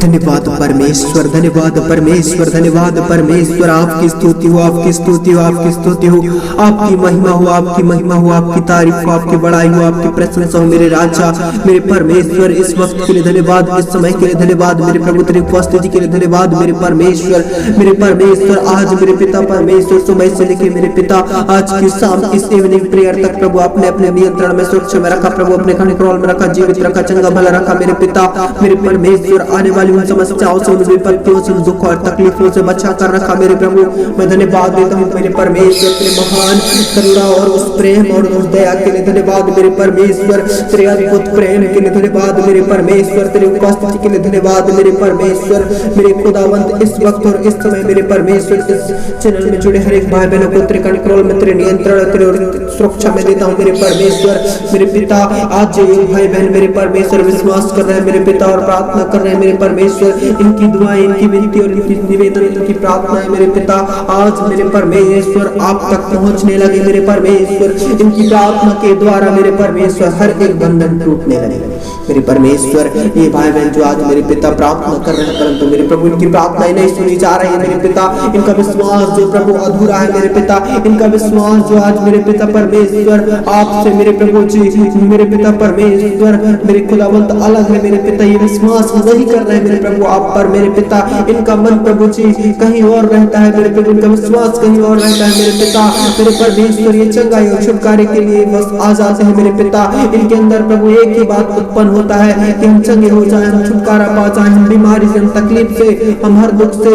धन्यवाद परमेश्वर, धन्यवाद परमेश्वर, धन्यवाद परमेश्वर। आपकी स्तुति हो, आपकी स्तुति हो, आपकी स्तुति हो, आपकी महिमा हो, आपकी महिमा हो, आपकी तारीफ हो, आपकी बड़ाई हो, आपकी प्रशंसा हो मेरे राजा, मेरे परमेश्वर। इस वक्त के लिए धन्यवाद, इस समय के लिए धन्यवाद मेरे प्रभु, तेरी उपस्थिति के लिए धन्यवाद मेरे परमेश्वर, मेरे परमेश्वर। आज मेरे पिता परमेश्वर सुबह से लेके मेरे पिता आज की शाम इस इवनिंग प्रेयर तक प्रभु आपने अपने नियंत्रण में, सुरक्षा में रखा प्रभु, अपने कंट्रोल में रखा, जीवित रखा, चंगा भला रखा मेरे पिता, मेरे परमेश्वर। आने वाली उन समस्याओं से, उन विपत्तियों से, उन दुख और तकलीफों से बचा कर रखा मेरे प्रभु। मैं धन्यवाद देता हूँ मेरे परमेश्वर, तेरे महान करुणा और उस प्रेम और उस दया के लिए धन्यवाद मेरे परमेश्वर, तेरे अद्भुत प्रेम के लिए धन्यवाद मेरे परमेश्वर, तेरे उपस्थिति के लिए धन्यवाद मेरे परमेश्वर, मेरे खुदावंत। इस वक्त और इस समय मेरे परमेश्वर इस चैनल में जुड़े हर एक भाई बहनों को तेरे कंट्रोल में, तेरे नियंत्रण, तेरे सुरक्षा में देता हूँ मेरे परमेश्वर, मेरे पिता। आज ये भाई बहन मेरे परमेश्वर विश्वास कर रहे हैं मेरे पिता और प्रार्थना कर रहे हैं मेरे परमेश्वर, इनकी दुआएं, इनकी विनती और इनकी निवेदन, इनकी प्रार्थनाएं मेरे पिता आज मेरे परमेश्वर आप तक पहुंचने लगे मेरे परमेश्वर। इनकी प्रार्थना के द्वारा मेरे परमेश्वर हर एक बंधन टूटने लगे मेरे परमेश्वर। ये भाई बहन जो आज मेरे पिता प्रार्थना कर रहे हैं, परंतु मेरे प्रभु इनकी प्रार्थनाएं नहीं सुनी जा रही है मेरे पिता, इनका विश्वास जो प्रभु अधूरा है मेरे पिता, इनका विश्वास जो आज मेरे पिता परमेश्वर आपसे मेरे प्रभु जी, मेरे पिता परमेश्वर, मेरे खुदावंत अलग है मेरे पिता। ये विश्वास नहीं कर रहे हैं मेरे प्रभु आप पर मेरे पिता, इनका मन प्रभु जी कहीं और रहता है मेरे प्रभु, इनका विश्वास कहीं और रहता है मेरे पिता, मेरे परमेश्वर। ये चंगाई और छुटकारे के लिए बस आ जाते हैं मेरे पिता, इनके अंदर प्रभु एक ही बात उत्पन्न होता है कि हम चंगे हो जाएं, हम छुटकारा पा जाएं, हम बीमारी से, हम तकलीफ से, हम हर दुख से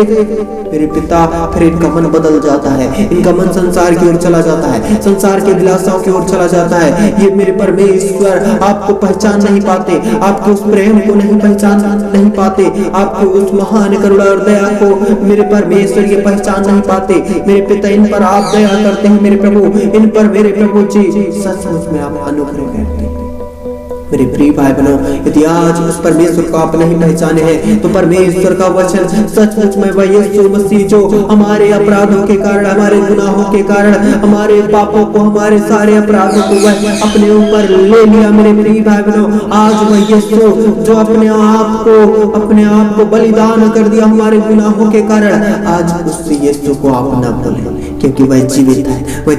मेरे पिता। फिर इनका मन बदल जाता है, इनका मन संसार की ओर चला जाता है, संसार के दिलासाओं की ओर चला जाता है। ये मेरे परमेश्वर आपको पहचान नहीं पाते, आपके उस प्रेम को नहीं पहचान नहीं पाते, आपके उस महान करुणा और दया को मेरे परमेश्वर ये पहचान नहीं पाते मेरे पिता। इन पर आप दया करते हैं मेरे प्रभु, इन पर मेरे प्रभु जी सचमुच में आप अनुग्रह करते हैं मेरे प्रिय भाई बहनों। यदि आज उस परमेश्वर को आप नहीं पहचाने हैं तो परमेश्वर का वचन सचमुच में वह यीशु मसीह जो हमारे अपराधों के कारण, हमारे गुनाहों के कारण, हमारे पापों को, हमारे सारे अपराधों को वह अपने ऊपर ले लिया मेरे प्रिय भाई बहनों। आज वह यीशु जो अपने आप को बलिदान कर दिया हमारे गुनाहों के कारण, आज उस यीशु को आप न भूलें क्योंकि वह जीवित है, वह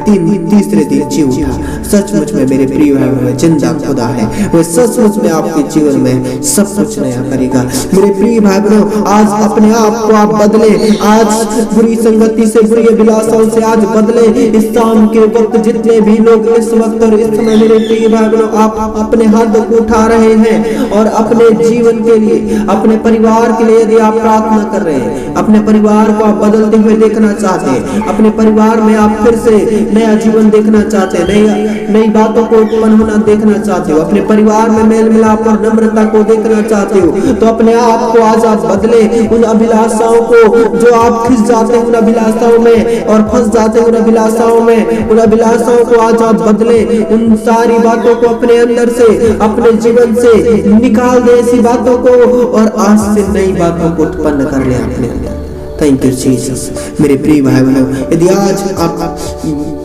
तीसरे दिन जी उठा। सचमुच में मेरे प्रिय भाई बहनों जिंदा खुदा है, वह सचमुच में आपके जीवन में सब कुछ नया करेगा मेरे प्रिय भाई बहनों। आज अपने आप को आप बदले, आज बुरी संगति से, बुरी अभिलाषाओं से आज बदले। इस शाम के वक्त जितने भी लोग इस वक्त और इस समय मेरे प्रिय भाई बहनों आप अपने हाथों को उठा रहे हैं और अपने जीवन के लिए, अपने परिवार के लिए यदि आप प्रार्थना कर रहे हैं, अपने परिवार को आप बदलते हुए देखना चाहते हैं, अपने परिवार में आप फिर से नया जीवन देखना चाहते हैं, नई बातों को उत्पन्न होना देखना चाहते हो, अपने परिवार में मेल मिलाप और नम्रता को देखना चाहते हो, तो अपने आप को आज आप बदले। उन अभिलाषाओं को जो आप खिंच जाते हैं उन अभिलाषाओं में और फंस जाते हैं उन अभिलाषाओं में, उन अभिलाषाओं को आज आप बदले। उन सारी बातों को अपने अंदर से, अपने जीवन से निकाल दे ऐसी बातों को और आज से नई बातों को उत्पन्न कर ले अपने अंदर। थैंक यू जीसस मेरे प्रिय भाई बहनों। यदि आज आप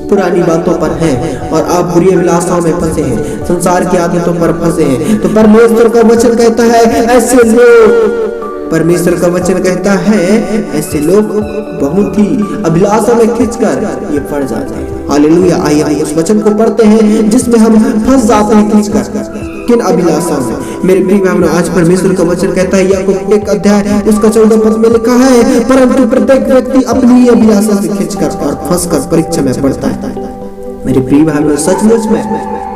पुरानी बातों पर हैं और आप बुरी अभिलाषाओं में फंसे हैं, संसार की आदतों पर फंसे हैं, तो परमेश्वर का वचन कहता है ऐसे लोग, परमेश्वर का वचन कहता है ऐसे लोग बहुत ही अभिलाषा में खिंचकर ये पड़ जाते हैं। हालेलुया। आइए हम उस वचन को पढ़ते हैं जिसमें हम फंस जाते हैं खिंचकर किन अभिलाषाओं में। मेरे प्रिय भाइयों आज परमेश्वर का वचन कहता है याकूब 1 अध्याय उसका 14 पद में लिखा है, परंतु प्रत्येक व्यक्ति अपनी अभिलाषा से खिंचकर और फंसकर परीक्षा में पड़ता है। मेरे प्रिय भाइयों सचमुच में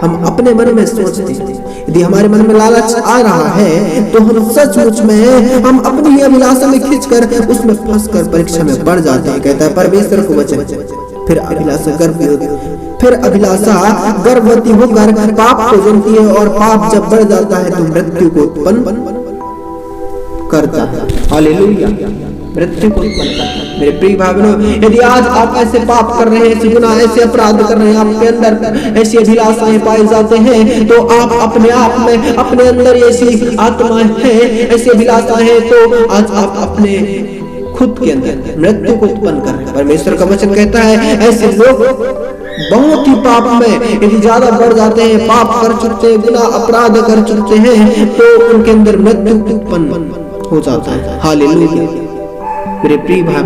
हम अपने मन में सोचते हैं, यदि हमारे मन में लालच आ रहा है तो हम सचमुच में हम अपनी अभिलाषा में खिंचकर उसमें फंसकर परीक्षा में पड़ जाते हैं। कहता है परमेश्वर को वचन। फिर अभिलाषा गर्भवती होकर पाप को जनती है और पाप जब बढ़ जाता है तो मृत्यु को उत्पन्न करता है। हालेलुया। मृत्यु को उत्पन्न करता है। मेरे प्रिय भाइयों यदि आज आप ऐसे पाप कर रहे हैं, ऐसे गुनाह, ऐसे अपराध कर रहे हैं, आपके अंदर ऐसी अभिलाषाएं पाए जाते हैं, तो आप अपने आप में, अपने अंदर ऐसी आत्माएं हैं, ऐसी अभिलाषाएं हैं, तो आज आप अपने खुद के अंदर मृत्यु को उत्पन्न कर रहे हैं। परमेश्वर का वचन कहता है ऐसे लोग बहुत ही पाप में यदि ज्यादा बढ़ जाते हैं, पाप कर चुके हैं, गुनाह अपराध कर चुके हैं, तो उनके अंदर मृत्यु उत्पन्न हो जाता है। हालेलुया। मेरे प्रिय भाई,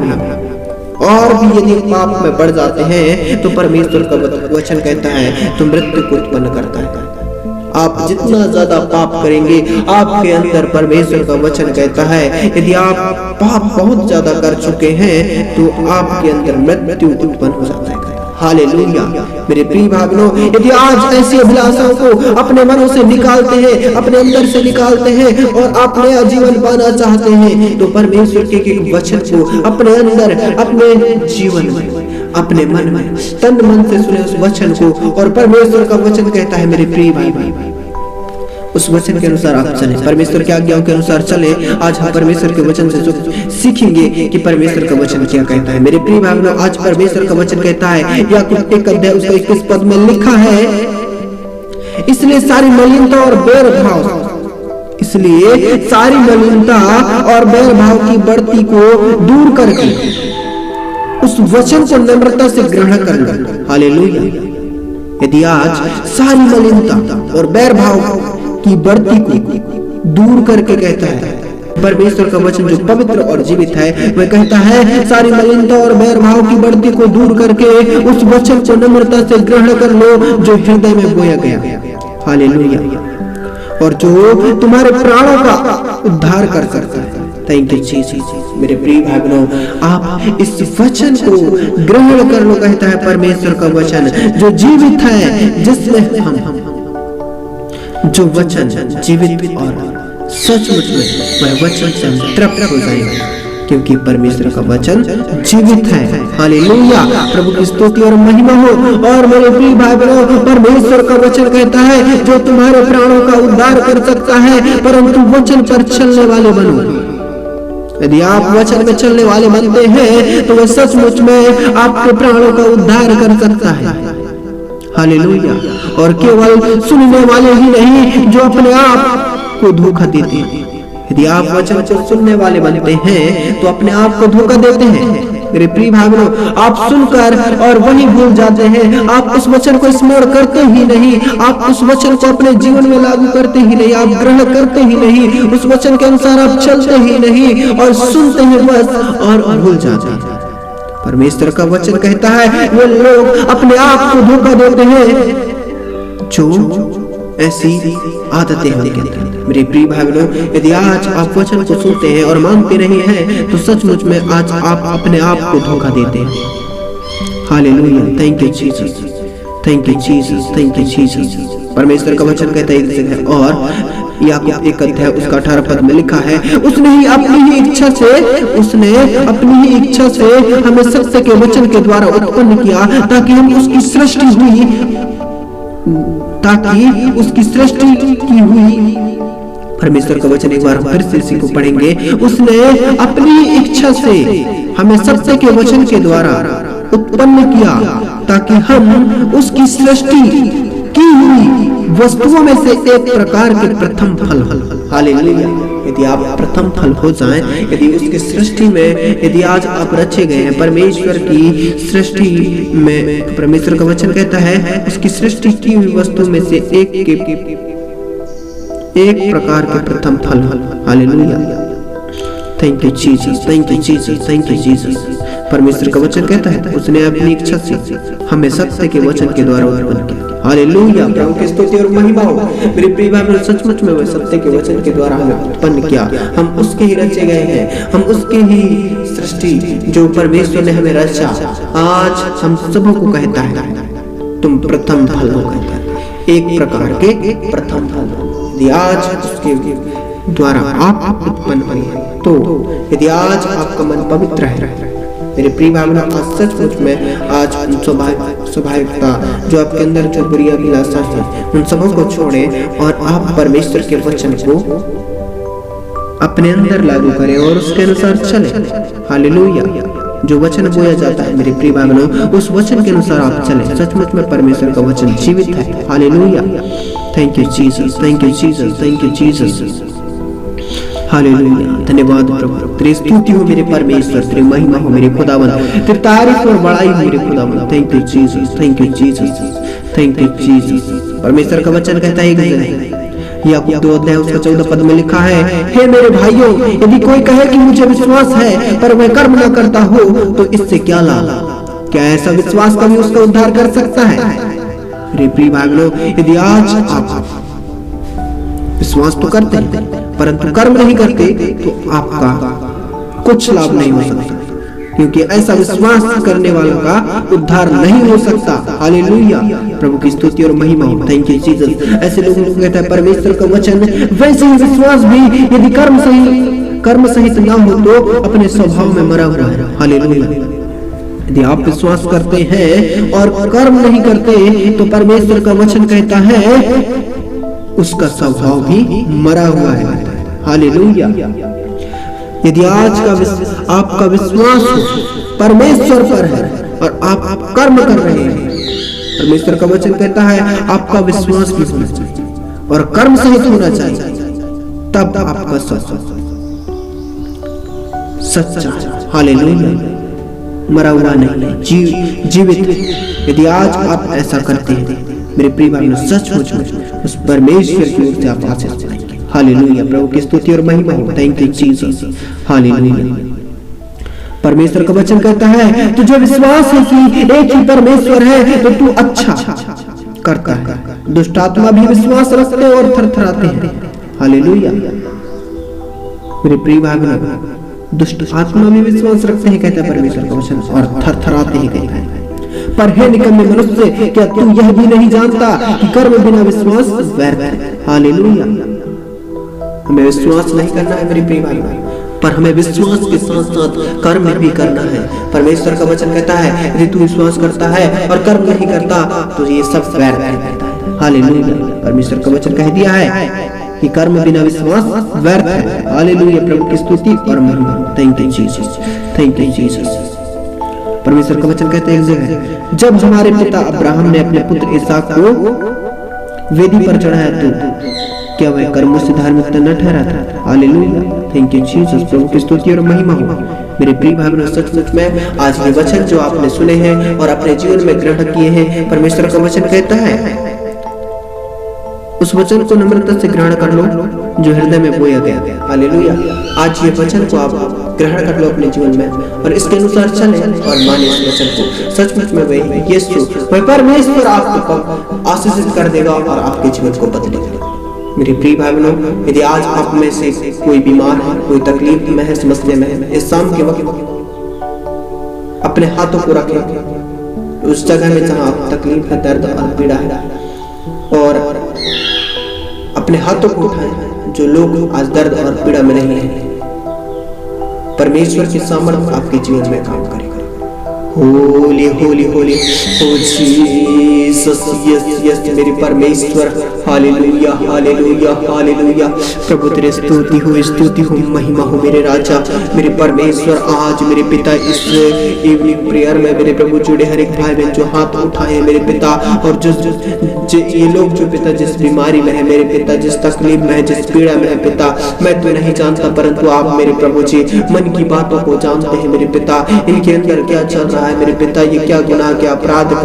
और भी यदि पाप में बढ़ जाते हैं तो परमेश्वर का वचन कहता है तो मृत्यु को उत्पन्न करता है। आप जितना ज्यादा पाप करेंगे आपके अंदर, परमेश्वर का वचन कहता है यदि आप पाप बहुत ज्यादा कर चुके हैं तो आपके अंदर मृत्यु उत्पन्न हो जाता है। हालेलुया। मेरे प्रिय भाइयों, यदि आज ऐसी अभिलाषाओं को अपने मनों से निकालते हैं, अपने अंदर से निकालते हैं और आप नया जीवन पाना चाहते हैं तो परमेश्वर के वचन को अपने अंदर, अपने जीवन में, अपने मन में तन मन से सुने उस वचन को। और परमेश्वर का वचन कहता है मेरे प्रिय भाई, उस वचन के अनुसार आप चलें, परमेश्वर की आज्ञाओं के अनुसार चलें। आज हम परमेश्वर के वचन से सीखेंगे कि परमेश्वर का वचन क्या कहता है। मेरे प्रिय भाइयों, आज परमेश्वर का वचन कहता है, याकूब 1 अध्याय उसका 21 पद में लिखा है, इसलिए सारी मलिनता और बैरभाव, इसलिए सारी मलिनता और बैरभाव की बढ़ती को दूर करके उस वचन को नम्रता से ग्रहण कर लो। हालेलुया। यदि आज सारी मलिनता और बैरभाव की बढ़ती को दूर करके, कहता है परमेश्वर का वचन जो पवित्र और जीवित है, वह कहता है सारी मलिनता और बैरभाव की बढ़ती को दूर करके उस वचन को नम्रता से ग्रहण कर लो जो हृदय में बोया गया। हालेलुया। और जो तुम्हारे प्राणों का उद्धार कर सकता है। Thank you Jesus. मेरे प्रिय भाइयों, आप इस वचन को ग्रहण कर लो, कहता है परमेश्वर का वचन जो जीवित है, जिसमें हम जो वचन जीवित और सचमुच में वह वचन से हम तृप्त हो जाएंगे, क्योंकि परमेश्वर का वचन जीवित है। हालेलुया। प्रभु की स्तुति और महिमा हो। और मेरे प्रिय भाई बहनों, परमेश्वर का वचन कहता है जो तुम्हारे प्राणों का उद्धार कर सकता है, परंतु वचन पर चलने वाले बनो। यदि आप वचन में चलने वाले बनते हैं तो वह सचमुच में आपके प्राणों का उद्धार कर सकता है। हालेलुया। और केवल सुनने वाले ही नहीं, जो अपने आप को धोखा देते हैं। यदि आप वचन को सुनने वाले बनते हैं तो अपने आप को धोखा देते हैं। मेरे प्रिय भाइयों, आप सुनकर और वही भूल जाते हैं। आप उस वचन को स्मरण करते ही नहीं, आप उस वचन को अपने जीवन में लागू करते ही नहीं, आप ग्रहण करते ही नहीं, उस वचन के अनुसार आप चलते ही नहीं और सुनते हैं बस और भूल जाते हैं। परमेश्वर का वचन कहता है वे लोग अपने आप को धोखा देते हैं जो ऐसी आदतें हैं उनके अंदर। मेरे प्रिय भाइयों, यदि आज आप वचन को सुनते हैं और मानते नहीं हैं तो सचमुच में आज आप अपने आप को धोखा देते हैं। Hallelujah. Thank you Jesus, thank you Jesus, thank you Jesus. परमेश्वर का वचन कहता है एक जगह, और याकूब 1 अध्याय उसका 18 पद में लिखा है, उसने अपनी ही इच्छा से हमें सत्य के वचन के द्वारा उत्पन्न किया ताकि उसकी सृष्टि की हुई। परमेश्वर का वचन एक बार फिर से इसी को पढ़ेंगे। उसने अपनी इच्छा से हमें सत्य के वचन के द्वारा उत्पन्न किया ताकि हम उसकी सृष्टि की हुई वस्तुओं में से एक प्रकार के प्रथम फल। हालेलुया। यदि आप प्रथम फल हो जाएं, यदि उसकी सृष्टि में, यदि आज आप रचे गए हैं परमेश्वर की सृष्टि में, परमेश्वर का वचन कहता है उसकी सृष्टि की हुई वस्तु में से एक प्रकार के प्रथम फल। Hallelujah. Thank you Jesus, thank you Jesus, thank you Jesus. परमेश्वर का वचन कहता है उसने अपनी इच्छा से हमें सत्य के वचन के द्वारा उत्पन्न किया। हालेलुया। प्रभु की स्तुति और महिमा हो। मेरे प्रिय भाइयों, सचमुच में वह सत्य के वचन के द्वारा हमें उत्पन्न किया। हम उसके ही रचे गए हैं, हम उसके ही सृष्टि जो परमेश्वर ने हमें रचा। आज हम सबों को कहता है तुम प्रथम फल हो, कहता है एक प्रकार के प्रथम फल हो। यदि आज उसके द्वारा आप उत्पन्न हुए तो, यदि आज आपका मन पवित्र है, मेरे प्रिय भाइयों, आज सचमुच में आज स्वाभाविकता जो आपके अंदर जो बुरी अभिलाषा है उन सबों को छोड़ें और आप परमेश्वर के वचन को अपने अंदर लागू करें और उसके अनुसार चलें। हालेलुया। जो वचन बोया जाता है मेरे प्रिय भाइयों, उस वचन के अनुसार आप चलें। सचमुच में परमेश्वर का वचन जीवित है। Hallelujah. Thank you Jesus, thank you Jesus, thank you Jesus. Hallelujah. धन्यवाद प्रभु, तेरी स्तुति हो मेरे परमेश्वर, तेरी महिमा हो मेरे खुदावन, तेरी तारीफ और बड़ाई हो मेरे खुदावन। Thank you Jesus, thank you Jesus, thank you Jesus. परमेश्वर का वचन कहता है याकूब 2 अध्याय उसका 14 पद में लिखा है, हे मेरे भाइयों, यदि कोई कहे कि मुझे विश्वास है पर वह कर्म न करता हो तो इससे क्या लाभ? क्या ऐसा विश्वास कभी उसका उद्धार कर सकता है? मेरे प्रिय भाइयों, यदि आज आप विश्वास तो करते हैं परंतु कर्म नहीं करते तो आपका कुछ लाभ नहीं हो सकता, क्योंकि ऐसा विश्वास करने वालों का उद्धार नहीं हो सकता। हालेलुया, प्रभु की स्तुति और महिमा हो। Thank you Jesus. ऐसे लोगों को कहता है परमेश्वर का वचन, वैसे ही विश्वास भी यदि कर्म सहित ना हो तो अपने स्वभाव में मरा हुआ है। हालेलुया। यदि आप विश्वास करते हैं और कर्म नहीं करते तो परमेश्वर का वचन कहता है उसका स्वभाव भी मरा हुआ है। हालेलुया। यदि आज का आपका विश्वास परमेश्वर पर है और आप कर्म कर रहे हैं, परमेश्वर का वचन कहता है आपका विश्वास भी होना चाहिए और कर्म सहित होना चाहिए, तब आपका सच्चा, हालेलुया, मरा हुआ नहीं, जीवित। यदि आज आप ऐसा करते हैं मेरे प्रिय भाइयों, सचमुच में उस परमेश्वर की ओर से आप आशीष पाएंगे। हालेलुया, प्रभु की स्तुति और महिमा हो। Thank you Jesus. हालेलुया। परमेश्वर का वचन कहता है तुझे विश्वास है कि एक ही परमेश्वर है तो तू अच्छा करता है। दुष्ट आत्मा भी विश्वास रखते और थरथराते हैं। हालेलुया। मेरे प्रिय भाइयों, दुष्ट आत्मा भी विश्वास रखते हैं कहता है परमेश्वर का वचन, और थरथराते ही कहता है। पर हे निकम्मे मनुष्य, क्या तू यह भी नहीं जानता कि कर्म बिना विश्वास व्यर्थ है? हालेलुया। हमें विश्वास नहीं करना है मेरे प्रिय भाई, पर हमें विश्वास के साथ साथ कर्म भी करना है। परमेश्वर का वचन कहता है यदि तू विश्वास करता है और कर्म नहीं करता तो ये सब व्यर्थ है। हालेलुया। परमेश्वर का वचन कह दिया है कि कर्म बिना विश्वास व्यर्थ है। हालेलुया, प्रभु की स्तुति और महिमा। Thank you Jesus. Thank you Jesus. परमेश्वर का वचन कहते हैं एक जगह, जब हमारे पिता अब्राहम ने अपने पुत्र इसहाक को वेदी पर चढ़ाया तो क्या वह कर्मों से धार्मिकता न ठहरा था? हालेलुया। Thank you Jesus. प्रभु की स्तुति और महिमा हो। मेरे प्रिय भाई बहनों, सचमुच में आज के वचन जो आपने सुने हैं और अपने जीवन में ग्रहण किए हैं, परमेश्वर का वचन कहता है उस वचन को नम्रता से ग्रहण कर लो जो हृदय में बोया गया। हालेलुया। आज ये वचन को आप ग्रहण कर लो अपने जीवन में और इसके अनुसार चले और माने इस वचन को। सचमुच में वही यीशु, वह परमेश्वर आपको आशीषित कर देगा और आपके जीवन को बदलेगा। मेरे प्रिय भाई बहनों, यदि आज आप में से कोई बीमार है, कोई तकलीफ में है, समस्या में है, इस शाम के वक्त अपने हाथों को रखें उस जगह में जहां तकलीफ है, दर्द और पीड़ा है, और अपने हाथों को उठाएं। जो लोग आज दर्द और पीड़ा में नहीं है, परमेश्वर की सामर्थ आपके जीवन में काम करेगा। होली होली होली ओ जीसस, यस यस मेरे परमेश्वर। Hallelujah hallelujah hallelujah. प्रभु तेरे स्तुति हो महिमा हो मेरे राजा, मेरे परमेश्वर। आज मेरे पिता इस इवनिंग प्रेयर में मेरे प्रभु जुड़े हर एक भाई बहन जो हाथ उठाए हैं मेरे पिता, और जो ये लोग जो पिता जिस बीमारी में है मेरे पिता, जिस तकलीफ में है, जिस पीड़ा में है पिता, मैं तो नहीं जानता परंतु आप मेरे प्रभु जी मन की बातों को जानते हैं मेरे पिता। इनके अंदर क्या चल रहा है मेरे पिता, ये क्या गुनाह क्या अपराध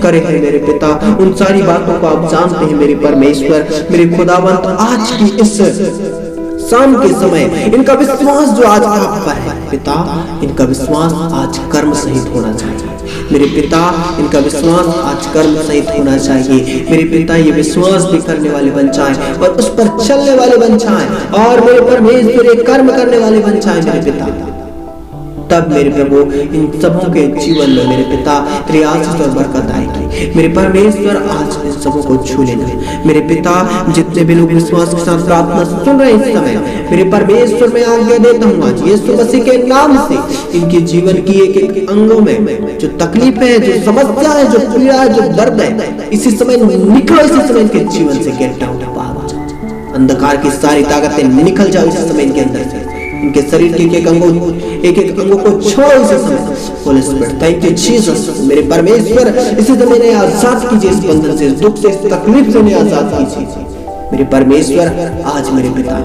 करे हैं मेरे पिता, उन सारी बातों को आप जानते हैं मेरे परमेश्वर। मेरे खुदावंत आज की इस शाम के समय इनका विश्वास जो आज आप पर है पिता, इनका विश्वास आज कर्म सहित होना चाहिए मेरे पिता। इनका विश्वास आज कर्म सहित होना चाहिए मेरे पिता। ये विश्वास भी करने वाले बन जाए और उस पर चलने वाले बन जाए, और मेरे परमेश्वर कर्म करने वाले बन जाए मेरे पिता। तब मेरे प्रभु इन सबों के जीवन में मेरे पिता तेरी आशीष और बरकत आएगी मेरे परमेश्वर। आज इन सबों को छू लेना मेरे पिता। जितने भी लोग विश्वास के साथ प्रार्थना सुन रहे हैं इस समय मेरे परमेश्वर, मैं आज्ञा देता हूँ आज यीशु मसीह के नाम से इनके जीवन की एक एक अंगों में जो तकलीफ है, जो समस्या है, जो पीड़ा है, जो दर्द है, इसी समय निकलो। इसी समय इनके जीवन से गेट आउट, अंधकार की सारी ताकतें निकल जाओ इस समय इनके अंदर से। इनके शरीर के एक एक अंगों को छोड़ो इसी समय। Holi spirit, thank you Jesus मेरे परमेश्वर। इसी समय इन्हें आजाद कीजिए इस बंधन से, इस दुख से, इस तकलीफ से इन्हें आजाद कीजिए मेरे परमेश्वर। आज मेरे पिता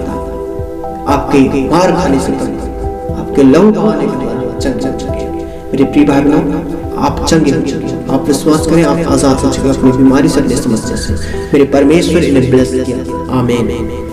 आपके मार खाने से पहले, आपके लहू बहाने के द्वारा चंगे मेरे प्रिय भाई बहनों, आप चंगे हो चुके। आप विश्वास करें, आप आजाद हो चुके अपनी बीमारी से, अपनी समस्या से। मेरे परमेश्वर इन्हें ब्लेस किया। आमीन।